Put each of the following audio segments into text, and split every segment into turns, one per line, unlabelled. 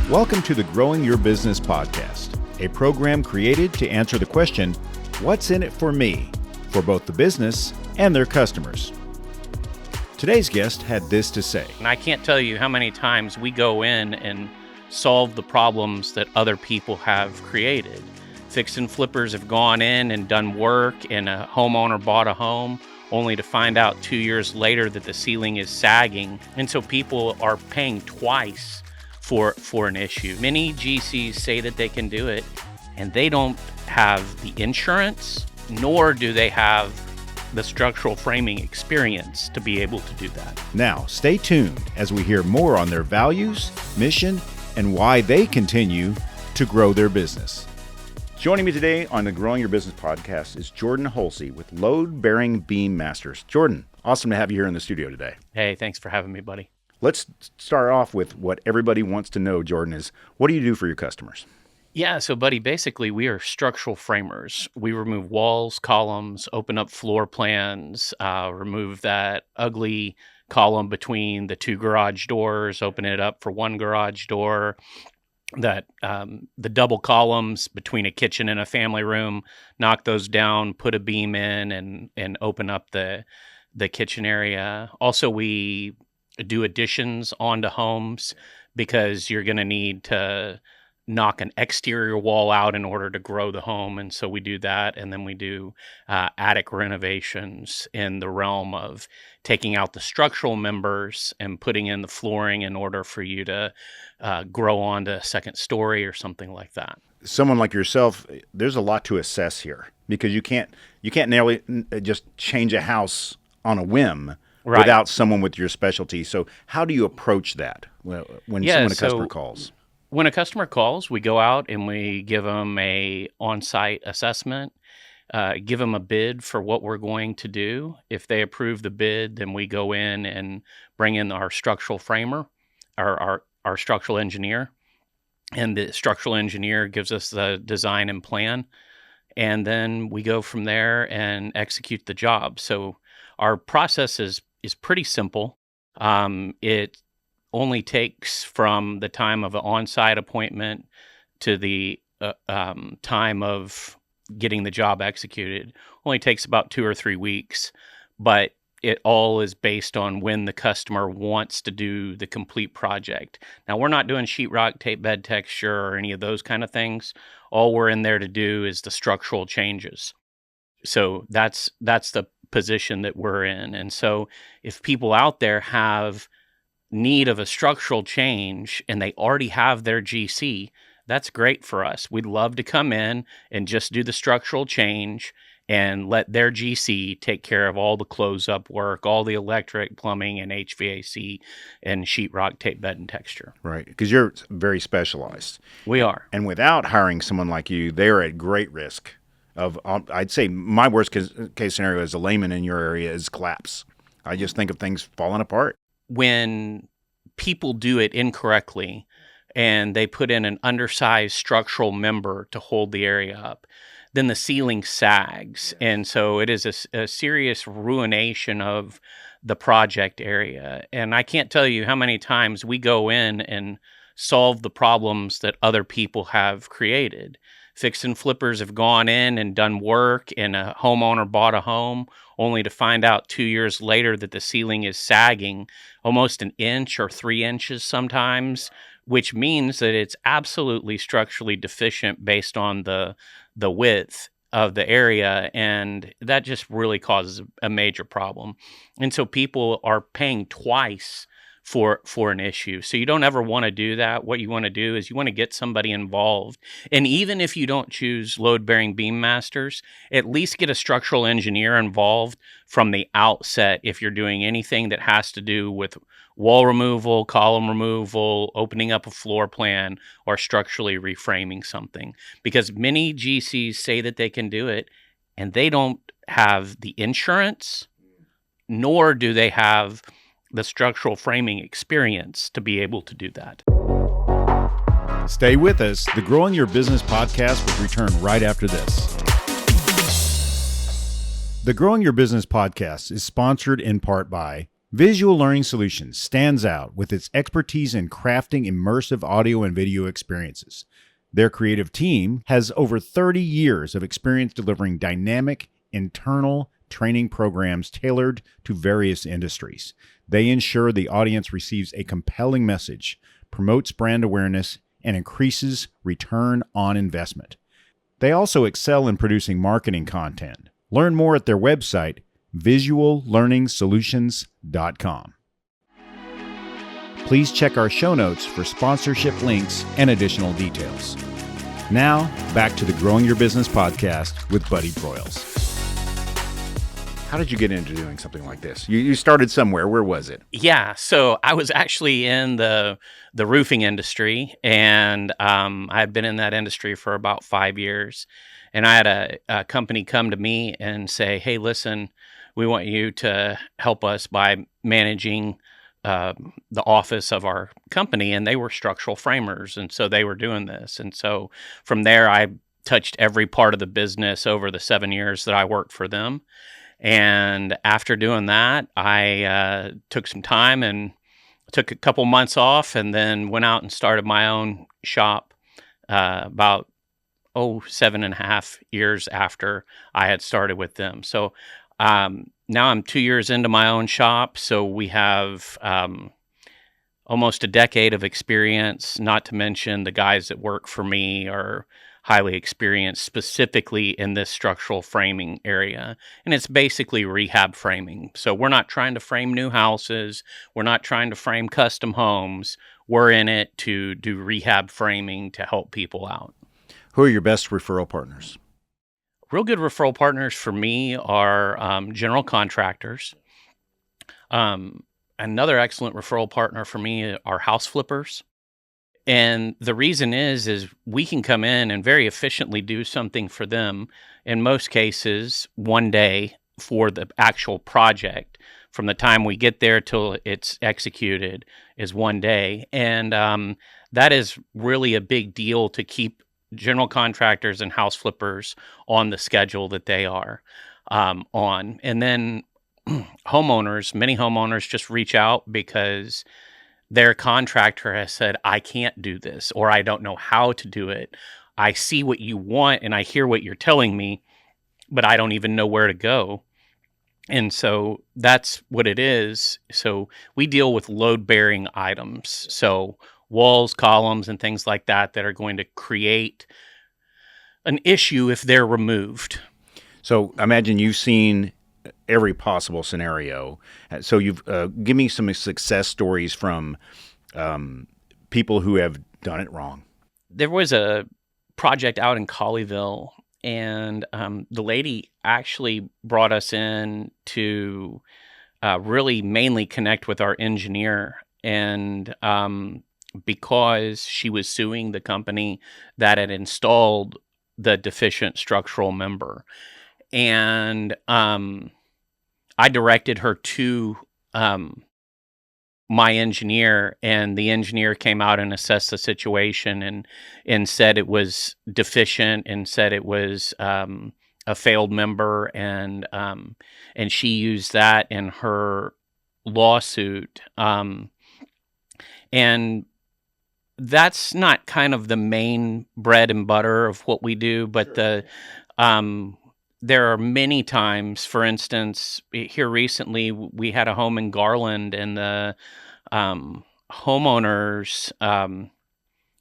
Welcome to the Growing Your Business podcast, a program created to answer the question, what's in it for me, for both the business and their customers. Today's guest had this to say.
And I can't tell you how many times we go in and solve the problems that other people have created. Fix and flippers have gone in and done work, and a homeowner bought a home only to find out 2 years later that the ceiling is sagging. And so people are paying twice for an issue. Many GCs say that they can do it, and they don't have the insurance, nor do they have the structural framing experience to be able to do that.
Now, stay tuned as we hear more on their values, mission, and why they continue to grow their business. Joining me today on the Growing Your Business podcast is Jordan Hulcy with Load Bearing Beam Masters. Jordan, awesome to have you here in the studio today.
Hey, thanks for having me, buddy.
Let's start off with what everybody wants to know, Jordan, is what do you do for your customers?
Yeah, so buddy, basically we are structural framers. We remove walls, columns, open up floor plans, remove that ugly column between the two garage doors, open it up for one garage door, that the double columns between a kitchen and a family room, knock those down, put a beam in and open up the kitchen area. Also, we do additions onto homes because you're going to need to knock an exterior wall out in order to grow the home. And so we do that. And then we do attic renovations in the realm of taking out the structural members and putting in the flooring in order for you to grow onto a second story or something like that.
Someone like yourself, there's a lot to assess here because you can't nearly just change a house on a whim. Right. Without someone with your specialty. So how do you approach that when a customer calls?
When a customer calls, we go out and we give them a on-site assessment, give them a bid for what we're going to do. If they approve the bid, then we go in and bring in our structural framer, our structural engineer. And the structural engineer gives us the design and plan. And then we go from there and execute the job. So our process is pretty simple. It only takes from the time of an on-site appointment to the time of getting the job executed. Only takes about 2 or 3 weeks, but it all is based on when the customer wants to do the complete project. Now, we're not doing sheetrock, tape bed texture, or any of those kind of things. All we're in there to do is the structural changes. So that's the position that we're in. And so if people out there have need of a structural change and they already have their GC, that's great for us. We'd love to come in and just do the structural change and let their GC take care of all the close-up work, all the electric, plumbing, and HVAC, and sheetrock, tape bed, and texture.
Right, because you're very specialized.
We are.
And without hiring someone like you, they're at great risk of, I'd say my worst case scenario as a layman in your area is collapse. I just think of things falling apart.
When people do it incorrectly and they put in an undersized structural member to hold the area up, then the ceiling sags. And so it is a serious ruination of the project area. And I can't tell you how many times we go in and solve the problems that other people have created. Fix and flippers have gone in and done work, and a homeowner bought a home only to find out 2 years later that the ceiling is sagging almost an inch or 3 inches sometimes, which means that it's absolutely structurally deficient based on the width of the area, and that just really causes a major problem. And so people are paying twice for an issue. So you don't ever want to do that. What you want to do is you want to get somebody involved. And even if you don't choose load-bearing beam masters, at least get a structural engineer involved from the outset if you're doing anything that has to do with wall removal, column removal, opening up a floor plan, or structurally reframing something. Because many GCs say that they can do it, and they don't have the insurance, nor do they have the structural framing experience to be able to do that.
Stay with us. The Growing Your Business podcast will return right after this. The Growing Your Business podcast is sponsored in part by Visual Learning Solutions stands out with its expertise in crafting immersive audio and video experiences. Their creative team has over 30 years of experience delivering dynamic, internal training programs tailored to various industries. They ensure the audience receives a compelling message, promotes brand awareness, and increases return on investment. They also excel in producing marketing content. Learn more at their website, visuallearningsolutions.com. Please check our show notes for sponsorship links and additional details. Now, back to the Growing Your Business podcast with Buddy Broyles. How did you get into doing something like this? You started somewhere. Where was it?
Yeah, so I was actually in the roofing industry, and I've been in that industry for about 5 years. And I had a company come to me and say, "Hey, listen, we want you to help us by managing the office of our company." And they were structural framers, and so they were doing this. And so from there, I touched every part of the business over the 7 years that I worked for them. And after doing that, I took some time and took a couple months off, and then went out and started my own shop about 7.5 years after I had started with them. So now I'm 2 years into my own shop. So we have almost a decade of experience, not to mention the guys that work for me are highly experienced specifically in this structural framing area. And it's basically rehab framing. So we're not trying to frame new houses. We're not trying to frame custom homes. We're in it to do rehab framing to help people out.
Who are your best referral partners?
Real good referral partners for me are general contractors. Another excellent referral partner for me are house flippers. And the reason is we can come in and very efficiently do something for them, in most cases, one day for the actual project. From the time we get there till it's executed is one day. And that is really a big deal to keep general contractors and house flippers on the schedule that they are on. And then homeowners, many homeowners just reach out because their contractor has said, "I can't do this," or "I don't know how to do it. I see what you want and I hear what you're telling me, but I don't even know where to go." And so that's what it is. So we deal with load-bearing items. So walls, columns, and things like that that are going to create an issue if they're removed.
So I imagine you've seen every possible scenario. So you've give me some success stories from people who have done it wrong.
There was a project out in Colleyville, and the lady actually brought us in to really mainly connect with our engineer. And because she was suing the company that had installed the deficient structural member. And I directed her to my engineer, and the engineer came out and assessed the situation and said it was deficient, and said it was a failed member, and she used that in her lawsuit. And that's not kind of the main bread and butter of what we do, but
Sure.
there are many times, for instance, here recently, we had a home in Garland, and the homeowner's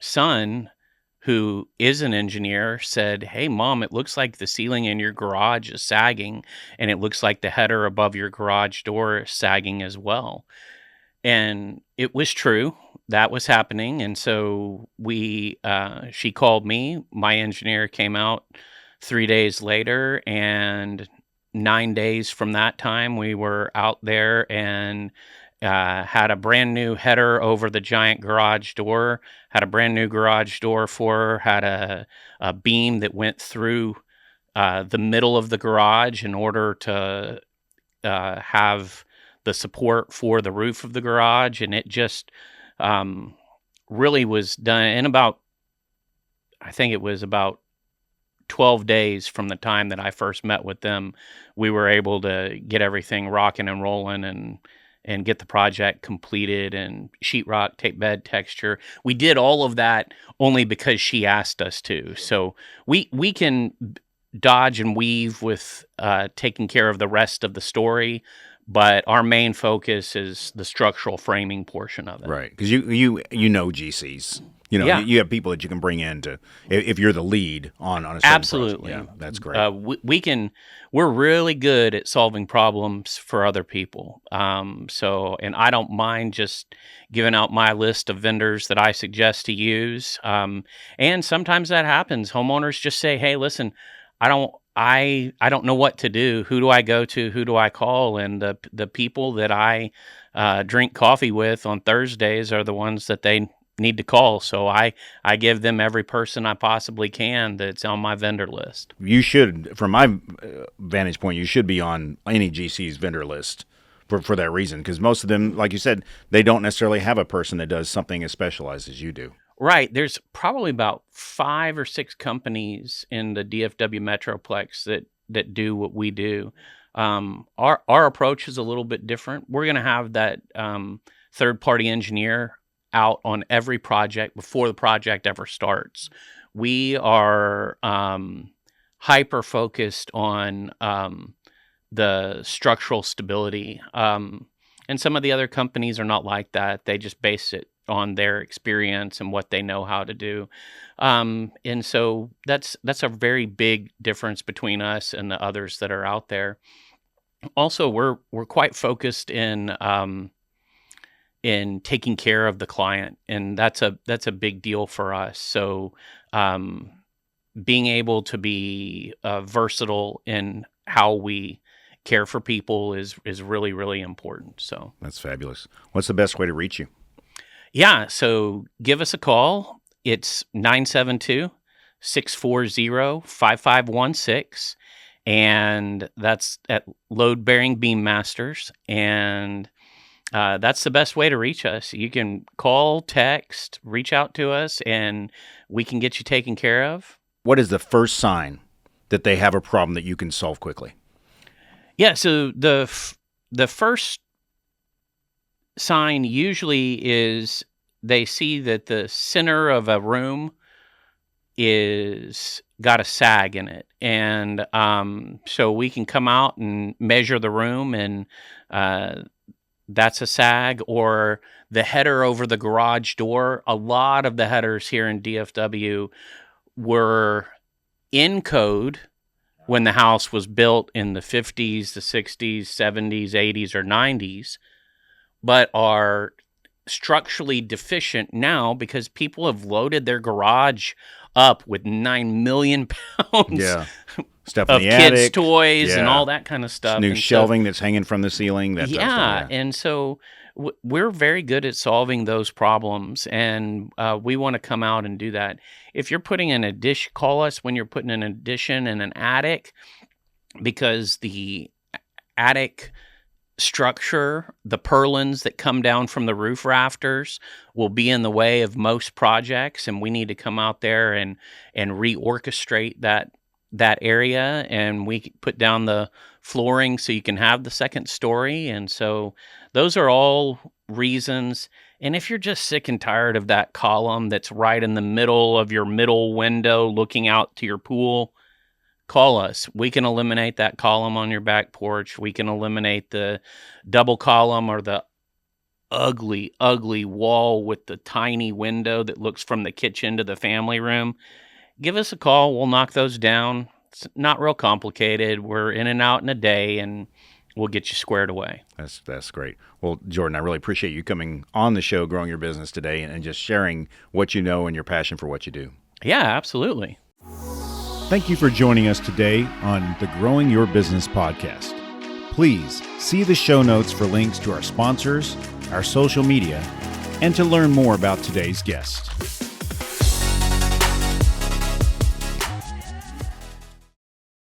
son, who is an engineer, said, "Hey, Mom, it looks like the ceiling in your garage is sagging, and it looks like the header above your garage door is sagging as well." And it was true. That was happening. And so she called me. My engineer came out 3 days later, and 9 days from that time, we were out there and had a brand new header over the giant garage door, had a brand new garage door for her, had a beam that went through the middle of the garage in order to have the support for the roof of the garage. And it just really was done in I think it was about 12 days from the time that I first met with them. We were able to get everything rocking and rolling, and get the project completed, and sheetrock, tape bed, texture. We did all of that only because she asked us to. So we can dodge and weave with taking care of the rest of the story, but our main focus is the structural framing portion of it.
Right, because you know GCs.
Yeah.
You have people that you can bring in to, if you're the lead on a certain
Absolutely.
project. Yeah, that's great.
We're really good at solving problems for other people. And I don't mind just giving out my list of vendors that I suggest to use. And sometimes that happens. Homeowners just say, "Hey, listen, I don't know what to do. Who do I go to? Who do I call?" And the people that I drink coffee with on Thursdays are the ones that they need to call. So I give them every person I possibly can that's on my vendor list.
You should, from my vantage point, you should be on any GC's vendor list for that reason, because most of them, like you said, they don't necessarily have a person that does something as specialized as you do.
Right. There's probably about 5 or 6 companies in the DFW Metroplex that do what we do. Our approach is a little bit different. We're going to have that third-party engineer out on every project before the project ever starts. We are hyper focused on the structural stability. And some of the other companies are not like that. They just base it on their experience and what they know how to do. And so that's a very big difference between us and the others that are out there. Also, we're quite focused in taking care of the client, and that's a big deal for us. So being able to be versatile in how we care for people is really, really important. So
that's fabulous. What's the best way to reach you?
Yeah, so give us a call. It's 972-640-5516, and that's at Load Bearing Beam Masters, and that's the best way to reach us. You can call, text, reach out to us, and we can get you taken care of.
What is the first sign that they have a problem that you can solve quickly?
Yeah, so the first sign usually is they see that the center of a room is got a sag in it, and so we can come out and measure the room, and that's a sag. Or the header over the garage door. A lot of the headers here in DFW were in code when the house was built in the 50s, the 60s, 70s, 80s, or 90s, but are structurally deficient now because people have loaded their garage up with 9 million pounds
stuff
of
in the
kids'
attic,
toys and all that kind of stuff.
New shelving that's hanging from the ceiling. That type of stuff,
and so we're very good at solving those problems, and we want to come out and do that. If you're putting an addition, call us when you're putting an addition in an attic, because the attic structure, the purlins that come down from the roof rafters, will be in the way of most projects, and we need to come out there and reorchestrate that area, and we put down the flooring so you can have the second story. And so those are all reasons. And if you're just sick and tired of that column that's right in the middle of your middle window looking out to your pool, call us. We can eliminate that column on your back porch. We can eliminate the double column or the ugly, ugly wall with the tiny window that looks from the kitchen to the family room. Give us a call. We'll knock those down. It's not real complicated. We're in and out in a day, and we'll get you squared away.
That's great. Well, Jordan, I really appreciate you coming on the show, Growing Your Business today, and just sharing what you know and your passion for what you do.
Yeah, absolutely.
Thank you for joining us today on the Growing Your Business podcast. Please see the show notes for links to our sponsors, our social media, and to learn more about today's guest.